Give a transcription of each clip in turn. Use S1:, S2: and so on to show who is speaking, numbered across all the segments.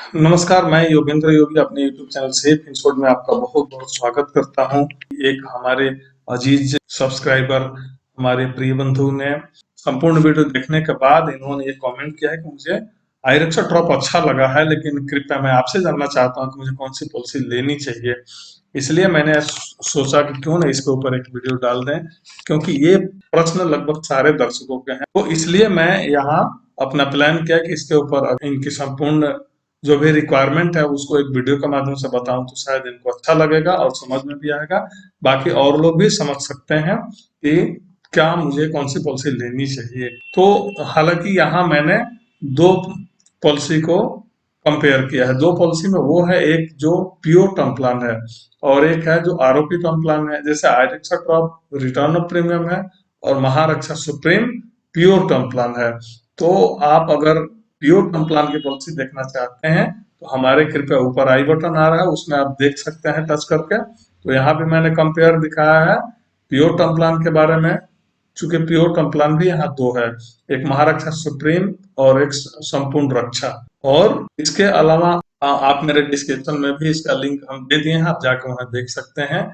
S1: नमस्कार, मैं योगेंद्र योगी अपने यूट्यूब चैनल सेफ इंश्योर्ड में आपका बहुत-बहुत स्वागत करता हूं। एक हमारे अजीज सब्सक्राइबर, हमारे प्रिय बंधु ने संपूर्ण वीडियो देखने के बाद इन्होंने ये कमेंट किया है कि मुझे आईरक्षा ड्रॉप अच्छा लगा है, लेकिन कृपया मैं आपसे जानना चाहता हूं कि मुझे कौन सी पॉलिसी लेनी चाहिए। इसलिए मैंने सोचा कि क्यों ना इसके ऊपर एक वीडियो डाल दें, क्योंकि ये प्रश्न लगभग सारे दर्शकों के हैं। तो इसलिए मैं यहाँ अपना प्लान किया कि इसके ऊपर इनकी संपूर्ण जो भी रिक्वायरमेंट है उसको एक वीडियो के माध्यम से बताऊं तो शायद इनको अच्छा लगेगा और समझ में भी आएगा। बाकी और लोग भी समझ सकते हैं कि क्या मुझे कौन सी पॉलिसी लेनी चाहिए। तो हालांकि यहाँ मैंने दो पॉलिसी को कंपेयर किया है। दो पॉलिसी में वो है, एक जो प्योर टर्म प्लान है और एक है जो आरओपी टर्म प्लान है। जैसे आईरक्षा क्रॉप रिटर्न ऑफ प्रीमियम है और महारक्षा सुप्रीम प्योर टर्म प्लान है। तो आप अगर प्योर टर्म प्लान की पॉलिसी देखना चाहते हैं तो हमारे कृपया ऊपर आई बटन आ रहा है, उसमें आप देख सकते हैं टच करके। तो यहाँ पे मैंने कंपेयर दिखाया है प्योर टर्म प्लान के बारे में। चूंकि प्योर टर्म प्लान भी यहाँ दो है, एक महारक्षा सुप्रीम और एक संपूर्ण रक्षा। और इसके अलावा आप मेरे डिस्क्रिप्शन में भी इसका लिंक हम दे दिए हैं, आप जाकर वहां देख सकते हैं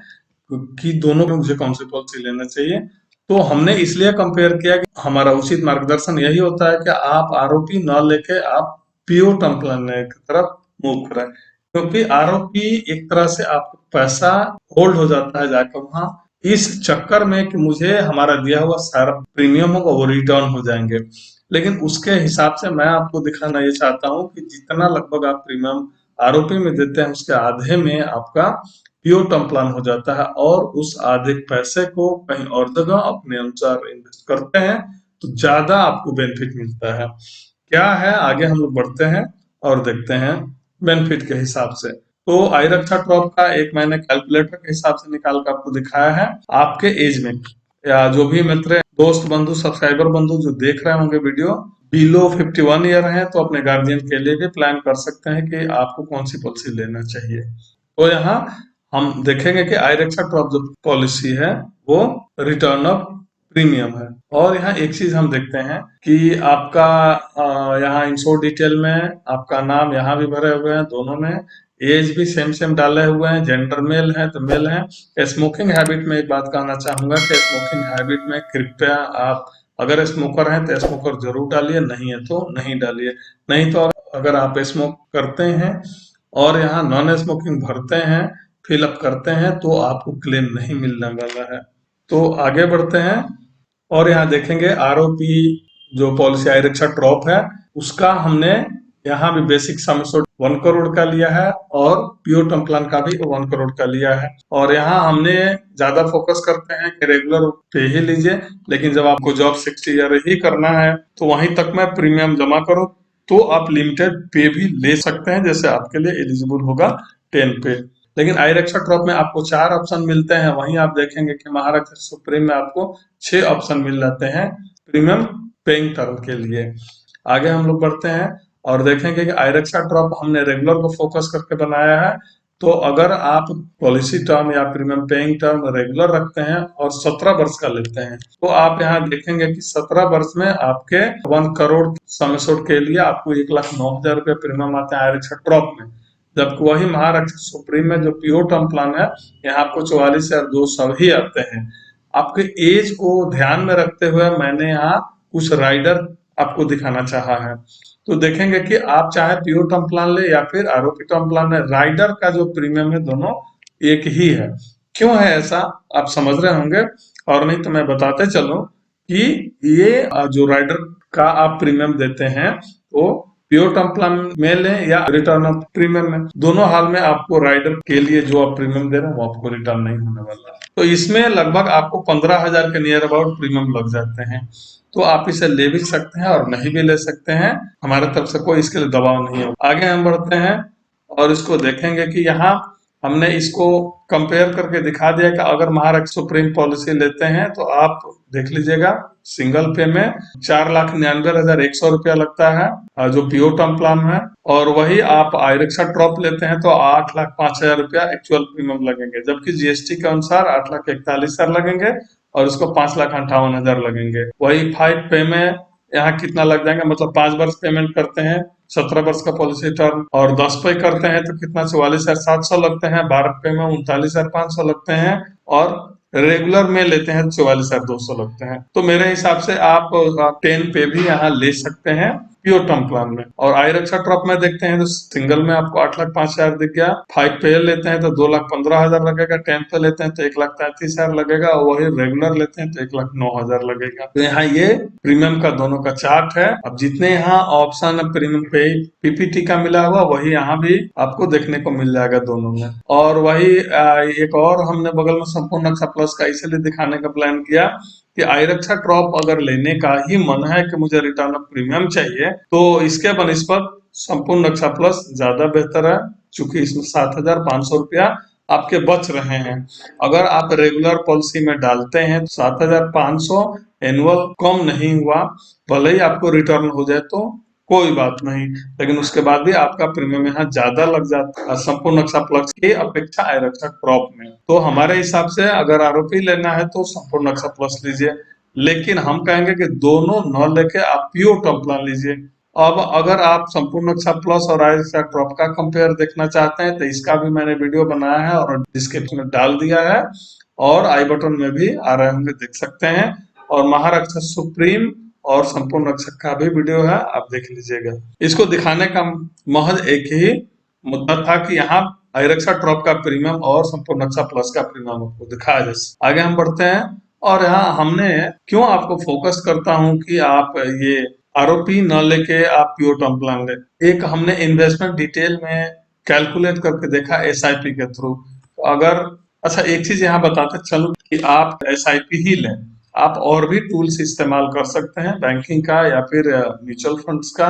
S1: कि दोनों में मुझे कौन सी पॉलिसी लेना चाहिए। तो हमने इसलिए कंपेयर किया कि हमारा उचित मार्गदर्शन यही होता है कि आप आरओपी न लेके आप प्योर टर्म प्लान की तरफ मूव करें, क्योंकि आरओपी एक तरह से आपका पैसा होल्ड हो जाता है जाकर वहां, इस चक्कर में कि मुझे हमारा दिया हुआ सारा प्रीमियम होगा वो रिटर्न हो जाएंगे। लेकिन उसके हिसाब से मैं आपको दिखाना ये चाहता हूँ कि जितना लगभग आप प्रीमियम आरओपी में देते हैं उसके आधे में आपका प्योर टर्म प्लान हो जाता है, और उस आधे पैसे को कहीं और जगह अपने अनुसार इन्वेस्ट करते हैं तो ज्यादा आपको बेनिफिट मिलता है। क्या है, आगे हम लोग बढ़ते हैं और देखते हैं बेनिफिट के हिसाब से। तो आईरक्षा ड्रॉप का एक मैंने कैलकुलेटर के हिसाब से निकाल कर आपको दिखाया है। आपके एज में या जो भी मित्र दोस्त बंधु सब्सक्राइबर बंधु जो देख रहे होंगे वीडियो बिलो 51 ईयर है तो अपने गार्जियन के लिए भी प्लान कर सकते हैं कि आपको कौन सी पॉलिसी लेना चाहिए। तो यहाँ हम देखेंगे कि आईरक्षा ड्रॉप जो पॉलिसी है वो रिटर्न ऑफ प्रीमियम है। और यहाँ एक चीज हम देखते हैं कि आपका यहाँ इंश्योर डिटेल में आपका नाम यहाँ भी भरे हुए हैं, दोनों में एज भी सेम सेम डाले हुए हैं, जेंडर मेल है तो मेल है। स्मोकिंग हैबिट में एक बात कहना चाहूंगा कि स्मोकिंग हैबिट में कृपया आप अगर स्मोकर हैं तो स्मोकर जरूर डालिए, नहीं है तो नहीं डालिए। नहीं तो अगर आप स्मोक करते हैं और यहाँ नॉन स्मोकिंग भरते हैं, फिलअप करते हैं, तो आपको क्लेम नहीं मिलने वाला है। तो आगे बढ़ते हैं और यहाँ देखेंगे आरओपी जो पॉलिसी आरक्षा ड्रॉप है उसका हमने यहाँ भी बेसिक सम एश्योर्ड 1 करोड़ का लिया है और प्योर टर्म प्लान का भी 1 करोड़ का लिया है। और यहाँ हमने ज्यादा फोकस करते हैं कि रेगुलर पे ही लीजिए, लेकिन जब आपको जॉब 60 ईयर ही करना है तो वहीं तक में प्रीमियम जमा करो तो आप लिमिटेड पे भी ले सकते हैं, जैसे आपके लिए एलिजिबल होगा 10 पे। लेकिन आई रक्षा ड्रॉप में आपको 4 ऑप्शन मिलते हैं, वहीं आप देखेंगे कि महारक्षा सुप्रीम में आपको 6 ऑप्शन मिल जाते हैं प्रीमियम पेइंग टर्म के लिए। आगे हम लोग बढ़ते हैं और देखेंगे कि आई रक्षा ड्रॉप हमने रेगुलर को फोकस करके बनाया है। तो अगर आप पॉलिसी टर्म या प्रीमियम पेइंग टर्म रेगुलर रखते हैं और 17 वर्ष का लेते हैं तो आप यहाँ देखेंगे कि 17 वर्ष में आपके 1 करोड़ सम एश्योर्ड के लिए आपको 1,09,000 रुपये प्रीमियम आते हैं आई रक्षा ड्रॉप में। जबकि वही महारक्षा सुप्रीम में जो प्योर टर्म प्लान है यहाँ आपको 44,200 ही आते हैं। आपके एज को ध्यान में रखते हुए मैंने यहाँ कुछ राइडर आपको दिखाना चाहा है। तो देखेंगे कि आप चाहे प्योर टर्म प्लान ले या फिर आरओपी टर्म प्लान ले, राइडर का जो प्रीमियम है दोनों एक ही है। क्यों है ऐसा आप समझ रहे होंगे, और नहीं तो मैं बताते चलूं कि ये जो राइडर का आप प्रीमियम देते हैं वो प्योर टर्म प्लान में लें या रिटर्न ऑफ प्रीमियम में, दोनों हाल में आपको राइडर के लिए जो आप प्रीमियम दे रहे हैं वो आपको रिटर्न नहीं होने वाला है। तो इसमें लगभग आपको 15,000 के नियर अबाउट प्रीमियम लग जाते हैं। तो आप इसे ले भी सकते हैं और नहीं भी ले सकते हैं, हमारे तरफ से कोई इसके लिए दबाव नहीं है। आगे हम बढ़ते हैं और इसको देखेंगे कि यहाँ हमने इसको कंपेयर करके दिखा दिया कि अगर महाराष्ट्र सुप्रीम पॉलिसी लेते हैं तो आप देख लीजिएगा सिंगल पे में 4,99,100 रुपया लगता है जो प्योर टर्म प्लान है, और वही आप आईरक्षा ड्रॉप लेते हैं तो 8,05,000 रुपया एक्चुअल प्रीमियम लगेंगे, जबकि जीएसटी के अनुसार 8,41,000 लगेंगे और इसको 5,58,000 लगेंगे। वही 5 पे में यहाँ कितना लग जाएंगे, मतलब 5 वर्ष पेमेंट करते हैं 17 वर्ष का पॉलिसी टर्म, और 10 पे करते हैं तो कितना 44,700 लगते हैं, 12 पे में 39,500 लगते हैं, और रेगुलर में लेते हैं 44,200 लगते हैं। तो मेरे हिसाब से आप 10 पे भी यहाँ ले सकते हैं प्योर टर्म प्लान में। और आई रक्षा ड्रॉप में देखते हैं तो सिंगल में आपको 8,05,000 दिख गया, 5 पे लेते हैं तो 2,15,000 लगेगा, 10 पे लेते हैं तो 1,33,000 लगेगा, और वही रेगुलर लेते हैं तो 1,09,000 लगेगा। तो यहाँ ये प्रीमियम का दोनों का चार्ट है। अब जितने यहाँ ऑप्शन प्रीमियम पे पीपीटी का मिला हुआ वही यहाँ भी आपको देखने को मिल जाएगा दोनों में। और वही एक और हमने बगल में संपूर्ण रक्षा प्लस का इसलिए दिखाने का प्लान किया कि आई रक्षा ड्रॉप अगर लेने का ही मन है कि मुझे रिटर्न ऑफ प्रीमियम चाहिए, तो इसके बनिस्पत संपूर्ण रक्षा प्लस ज्यादा बेहतर है, चूंकि इसमें 7,500 रुपया आपके बच रहे हैं। अगर आप रेगुलर पॉलिसी में डालते हैं तो 7,500 एनुअल कम नहीं हुआ, भले ही आपको रिटर्न हो जाए तो कोई बात नहीं, लेकिन उसके बाद भी आपका प्रीमियम यहाँ ज्यादा लग जाता है संपूर्ण रक्षा प्लस की अपेक्षा आई रक्षा ड्रॉप में। तो हमारे हिसाब से अगर आरोपी लेना है तो संपूर्ण रक्षा प्लस लीजिए, लेकिन हम कहेंगे कि दोनों न लेके आप प्योर टर्म प्लान लीजिए। अब अगर आप संपूर्ण रक्षा प्लस और आई रक्षा ड्रॉप का कंपेयर देखना चाहते हैं तो इसका भी मैंने वीडियो बनाया है और डिस्क्रिप्शन में डाल दिया है, और आई बटन में भी आ रहे होंगे, देख सकते हैं। और महारक्षा सुप्रीम और संपूर्ण रक्षक का भी वीडियो है, आप देख लीजिएगा। इसको दिखाने का महज एक ही मुद्दा था कि यहाँ आई रक्षा ड्रॉप का प्रीमियम और संपूर्ण रक्षा प्लस का प्रीमियम आपको दिखाया जाए। आगे हम बढ़ते हैं, और यहाँ हमने क्यों आपको फोकस करता हूँ कि आप ये आरोपी न लेके आप प्योर टर्म प्लान ले। एक हमने इन्वेस्टमेंट डिटेल में कैलकुलेट करके देखा एसआईपी के थ्रू। अगर अच्छा एक चीज यहाँ बताते चलो कि आप एसआईपी ही लें, आप और भी टूल्स इस्तेमाल कर सकते हैं, बैंकिंग का या फिर म्यूचुअल फंड्स का,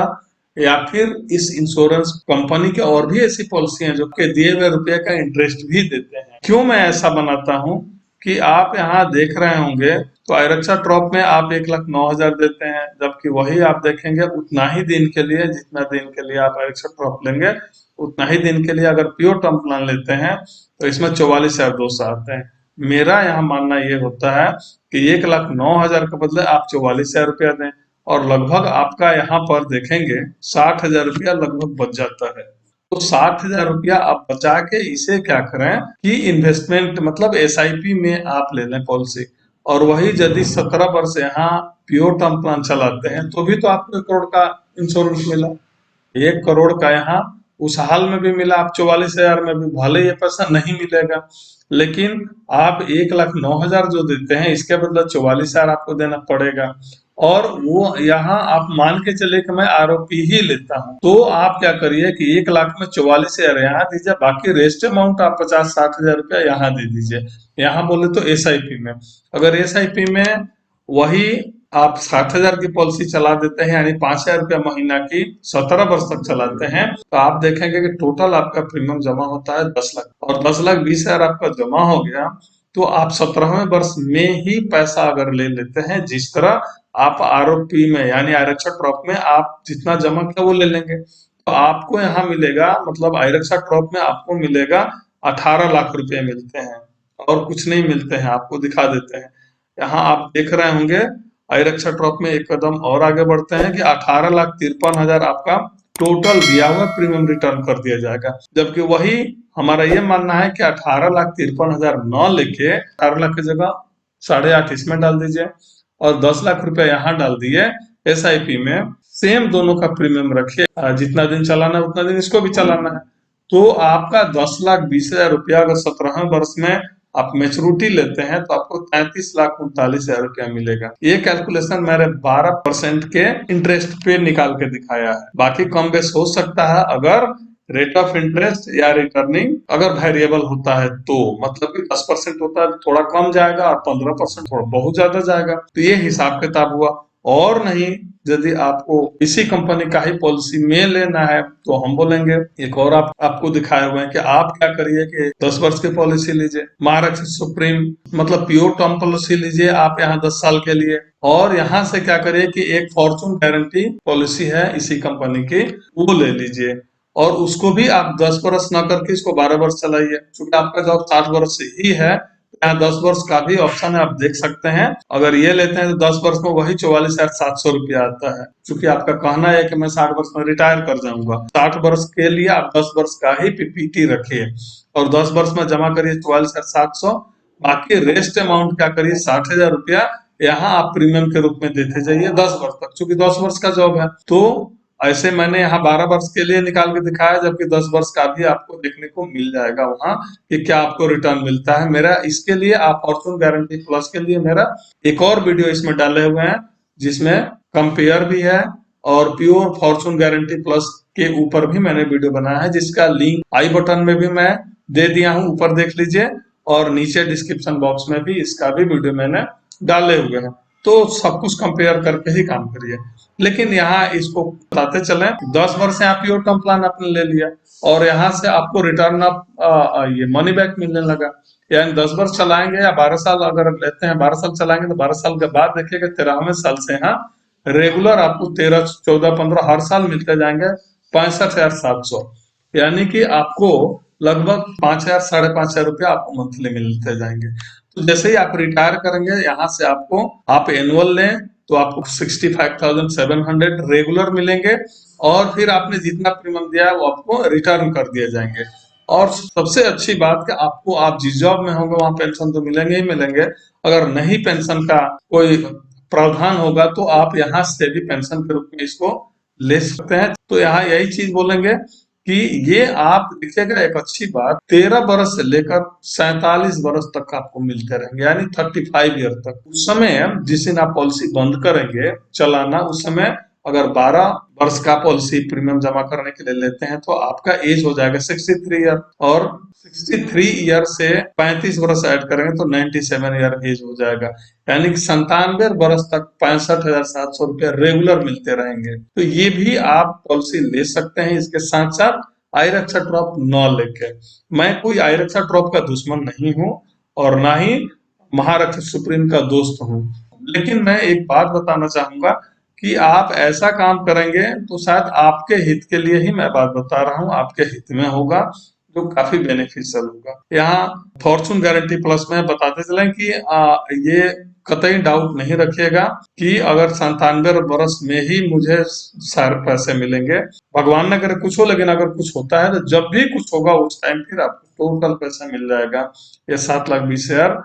S1: या फिर इस इंश्योरेंस कंपनी के और भी ऐसी पॉलिसी हैं जो कि दिए हुए रुपए का इंटरेस्ट भी देते हैं। क्यों मैं ऐसा बनाता हूँ कि आप यहाँ देख रहे होंगे तो आई रक्षा ड्रॉप में आप 1,09,000 देते हैं, जबकि वही आप देखेंगे उतना ही दिन के लिए, जितना दिन के लिए आप आई रक्षा ड्रॉप लेंगे उतना ही दिन के लिए अगर प्योर टर्म प्लान लेते हैं तो इसमें 44,200 आते हैं। मेरा यहाँ मानना ये होता है कि 1,09,000 के बदले आप 44,000 रुपया दें, और लगभग आपका यहाँ पर देखेंगे 60,000 रुपया लगभग बच जाता है। तो 60,000 रुपया आप बचा के इसे क्या करें कि इन्वेस्टमेंट मतलब एसआईपी में आप ले लें पॉलिसी, और वही यदि 17 वर्ष यहाँ प्योर टर्म प्लान चलाते हैं तो भी तो आपको 1 करोड़ का इंश्योरेंस मिला। 1 करोड़ का यहाँ उस हाल में भी मिला, आप 44,000 में भी भले ये पैसा नहीं मिलेगा, लेकिन आप 1,09,000 जो देते हैं इसके बदले 44,000 आपको देना पड़ेगा। और वो यहाँ आप मान के चले कि मैं आरोपी ही लेता हूँ, तो आप क्या करिए कि 1,00,000 में 44,000 यहाँ दीजिए, बाकी रेस्ट अमाउंट आप 50-60,000 रुपया यहाँ दे दीजिए। यहाँ बोले तो एसआईपी में, अगर एसआईपी में वही आप 60,000 की पॉलिसी चला देते हैं, यानी 5,000 रुपया महीना की 17 वर्ष तक चलाते हैं, तो आप देखेंगे कि टोटल आपका प्रीमियम जमा होता है 10 लाख, और 10,20,000 आपका जमा हो गया तो आप 17वें वर्ष में ही पैसा अगर ले लेते हैं, जिस तरह आप आरोपी में यानी आई रक्षा ड्रॉप में आप जितना जमा किया वो ले लेंगे, तो आपको यहाँ मिलेगा, मतलब आई रक्षा ड्रॉप में आपको मिलेगा 18 लाख रुपए मिलते हैं, और कुछ नहीं मिलते हैं। आपको दिखा देते हैं, यहाँ आप देख रहे होंगे आई रक्षा ड्रॉप में एक कदम और आगे बढ़ते हैं कि 18,53,000 आपका टोटल दिया हुआ प्रीमियम रिटर्न कर दिया जाएगा, जबकि वही हमारा ये मानना है कि 18,53,000 न लेके 18 लाख की जगह 8.5 इसमें डाल दीजिए, और 10 लाख रुपया यहाँ डाल दिए एसआईपी में, सेम दोनों का प्रीमियम रखिए, जितना दिन चलाना है उतना दिन इसको भी चलाना है, तो आपका 10,20,000 रुपया अगर 17वें वर्ष में आप मेच्योरिटी लेते हैं तो आपको 33,39,000 रुपया मिलेगा। ये कैलकुलेशन मैंने 12% के इंटरेस्ट पे निकाल के दिखाया है, बाकी कम बेस हो सकता है अगर रेट ऑफ इंटरेस्ट या रिटर्निंग अगर वेरिएबल होता है तो, मतलब कि 10% होता है थोड़ा कम जाएगा और 15% थोड़ा बहुत ज्यादा जाएगा, तो ये हिसाब किताब हुआ। और नहीं, यदि आपको इसी कंपनी का ही पॉलिसी में लेना है तो हम बोलेंगे एक और आपको दिखाए हुए हैं कि आप क्या करिए कि 10 वर्ष की पॉलिसी लीजिए, महारक्षा सुप्रीम मतलब प्योर टर्म पॉलिसी लीजिए आप यहाँ 10 साल के लिए, और यहाँ से क्या करिए कि एक फॉर्चून गारंटी पॉलिसी है इसी कंपनी की, वो ले लीजिए, और उसको भी आप 10 वर्ष ना करके इसको 12 वर्ष चलाइए, क्योंकि आपका जॉब 60 वर्ष से ही है, यहाँ 10 वर्ष का भी ऑप्शन है, आप देख सकते हैं। अगर ये लेते हैं तो 10 वर्ष में वही 44,700 रुपया आता है। क्योंकि आपका कहना है कि मैं 60 वर्ष में रिटायर कर जाऊंगा, 60 वर्ष के लिए आप 10 वर्ष का ही पीपीटी रखिए और 10 वर्ष में जमा करिए 44,700। बाकी रेस्ट अमाउंट क्या करिए, 60,000 रुपया यहाँ आप प्रीमियम के रूप में देते जाइए 10 वर्ष तक, क्योंकि 10 वर्ष का जॉब है। तो ऐसे मैंने यहाँ 12 वर्ष के लिए निकाल के दिखाया, जबकि 10 वर्ष का भी आपको देखने को मिल जाएगा वहां कि क्या आपको रिटर्न मिलता है। मेरा इसके लिए आप फॉर्चून गारंटी प्लस के लिए मेरा एक और वीडियो इसमें डाले हुए हैं, जिसमें कंपेयर भी है और प्योर फॉर्चून गारंटी प्लस के ऊपर भी मैंने वीडियो बनाया है, जिसका लिंक आई बटन में भी मैं दे दिया हूँ, ऊपर देख लीजिए, और नीचे डिस्क्रिप्शन बॉक्स में भी इसका भी वीडियो मैंने डाले हुए हैं। तो सब कुछ कंपेयर करके ही काम करिए। लेकिन यहाँ इसको बताते चले, 10 वर्ष से आप प्योर टर्म प्लान आपने ले लिया और यहाँ से आपको रिटर्न ऑफ ये मनी बैक मिलने लगा। यानी 10 वर्ष चलाएंगे या 12 साल अगर लेते हैं, 12 साल चलाएंगे तो 12 साल के बाद देखिएगा 13वें साल से यहाँ रेगुलर आपको 13, 14, 15 हर साल मिलते जाएंगे 65,700। यानी कि आपको लगभग 5,000 5,500 रुपया आपको मंथली मिलते जाएंगे। तो जैसे ही आप रिटायर करेंगे यहाँ से आपको, आप एनुअल लें तो आपको 65,700 रेगुलर मिलेंगे और फिर आपने जितना प्रीमियम दिया है वो आपको रिटर्न कर दिए जाएंगे। और सबसे अच्छी बात कि आपको, आप जिस जॉब में होंगे वहां पेंशन तो मिलेंगे ही मिलेंगे। अगर नहीं पेंशन का कोई प्रावधान होगा तो आप यहाँ से भी पेंशन के रूप में इसको ले सकते हैं। तो यहाँ यही चीज बोलेंगे कि ये आप देखिएगा, एक अच्छी बात, 13 बरस से लेकर 47 बरस तक आपको मिलते रहेंगे, यानी 35 ईयर तक। उस समय जिस दिन आप पॉलिसी बंद करेंगे चलाना, उस समय अगर 12 वर्ष का पॉलिसी प्रीमियम जमा करने के लिए लेते हैं तो आपका एज हो जाएगा 63 ईयर, और 63 ईयर से 35 वर्ष ऐड करेंगे तो 97 ईयर एज हो जाएगा। यानी कि 97 वर्ष तक 65,700 रुपया रेगुलर मिलते रहेंगे। तो ये भी आप पॉलिसी ले सकते हैं। इसके साथ साथ आई रक्षा ड्रॉप न लेके, मैं कोई आई रक्षा ड्रॉप का दुश्मन नहीं हूँ और ना ही महारक्षा सुप्रीम का दोस्त हूँ, लेकिन मैं एक बात बताना चाहूंगा कि आप ऐसा काम करेंगे तो शायद आपके हित के लिए ही मैं बात बता रहा हूँ, आपके हित में होगा, जो काफी बेनिफिशियल होगा। यहाँ फॉर्चून गारंटी प्लस में बताते चलें कि ये कतई डाउट नहीं रखिएगा कि अगर 97 वर्ष में ही मुझे सारे पैसे मिलेंगे, भगवान न करे कुछ हो, लेकिन अगर कुछ होता है तो जब भी कुछ होगा उस टाइम फिर आपको टोटल पैसा मिल जाएगा। ये 7,20,000 शेयर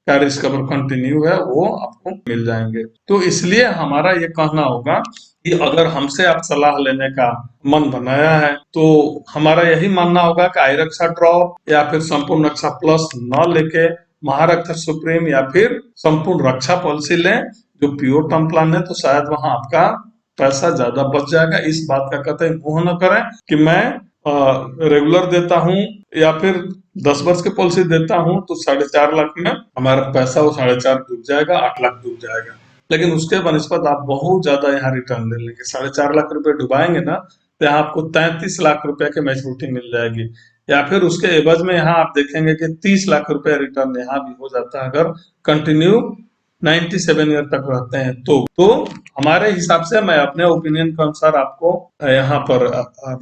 S1: का रिस्क कवर कंटिन्यू है वो आपको मिल जाएंगे। तो इसलिए हमारा ये कहना होगा कि अगर हमसे आप सलाह लेने का मन बनाया है तो हमारा यही मानना होगा कि आई रक्षा ड्रॉप या फिर संपूर्ण रक्षा प्लस न लेके महारक्षा सुप्रीम या फिर संपूर्ण रक्षा पॉलिसी लें, जो प्योर टर्म प्लान है, तो शायद वहां आपका पैसा ज्यादा बच जाएगा। इस बात का कतई मुंह न करें कि मैं रेगुलर देता हूँ या फिर 10 वर्ष की पॉलिसी देता हूँ तो 4.5 लाख में हमारा पैसा वो 4.5 डूब जाएगा, 8 लाख डूब जाएगा। लेकिन उसके बनस्पत आप बहुत ज्यादा यहाँ रिटर्न ले लेंगे। 4.5 लाख रुपए डुबाएंगे ना तो यहाँ आपको 33 लाख रुपए की मैच्योरिटी मिल जाएगी, या फिर उसके एवज में यहाँ आप देखेंगे कि 30 लाख रुपए रिटर्न यहाँ भी हो जाता है अगर कंटिन्यू 97 ईयर तक रहते हैं। तो हमारे हिसाब से मैं अपने ओपिनियन के अनुसार आपको यहाँ पर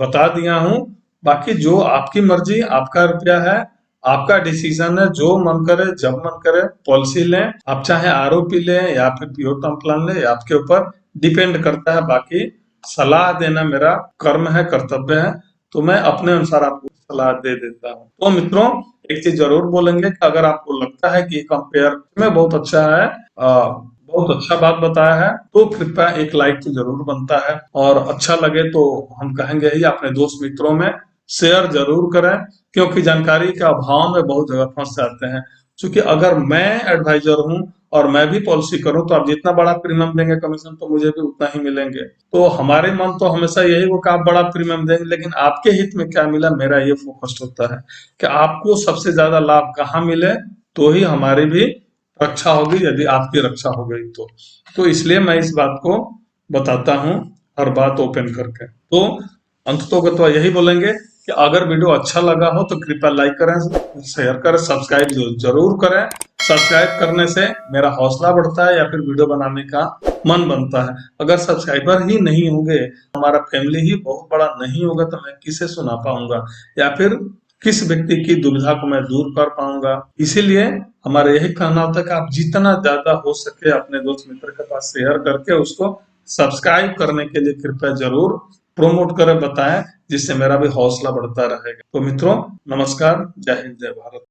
S1: बता दिया हूँ। बाकी जो आपकी मर्जी, आपका रुपया है, आपका डिसीजन है, जो मन करे जब मन करे पॉलिसी लें। आप चाहे आरओपी लें या फिर प्योर टर्म प्लान लें, आपके ऊपर डिपेंड करता है। बाकी सलाह देना मेरा कर्म है, कर्तव्य है, तो मैं अपने अनुसार आपको सलाह दे देता हूँ। तो मित्रों, एक चीज जरूर बोलेंगे कि अगर आपको लगता है कि कंपेयर में बहुत अच्छा है, बहुत अच्छा बात बताया है, तो कृपया एक लाइक तो जरूर बनता है, और अच्छा लगे तो हम कहेंगे ही अपने दोस्त मित्रों में शेयर जरूर करें, क्योंकि जानकारी के अभाव में बहुत जगह फंस जाते हैं। क्योंकि अगर मैं एडवाइजर हूं और मैं भी पॉलिसी करूं तो आप जितना बड़ा प्रीमियम देंगे कमीशन तो मुझे भी उतना ही मिलेंगे। तो हमारे मन तो हमेशा यही हो कि आप बड़ा प्रीमियम देंगे, लेकिन आपके हित में क्या मिला, मेरा ये फोकस्ड होता है कि आपको सबसे ज्यादा लाभ कहाँ मिले, तो ही हमारी भी रक्षा होगी, यदि आपकी रक्षा हो गई तो इसलिए मैं इस बात को बताता हूँ हर बात ओपन करके। तो अंततोगत्वा यही बोलेंगे कि अगर वीडियो अच्छा लगा हो तो कृपया लाइक करें, शेयर करें, सब्सक्राइब जरूर करें। सब्सक्राइब करने से मेरा हौसला बढ़ता है या फिर वीडियो बनाने का मन बनता है। अगर सब्सक्राइबर ही नहीं होंगे, हमारा फैमिली ही बहुत बड़ा नहीं होगा, तो मैं किसे सुना पाऊंगा, या फिर किस व्यक्ति की दुविधा को मैं दूर कर पाऊंगा। इसीलिए हमारा यही कहना होता है कि आप जितना ज्यादा हो सके अपने दोस्त मित्र के पास शेयर करके उसको सब्सक्राइब करने के लिए कृपया जरूर प्रोमोट करें, बताएं, जिससे मेरा भी हौसला बढ़ता रहेगा। तो मित्रों, नमस्कार, जय हिंद, जय भारत।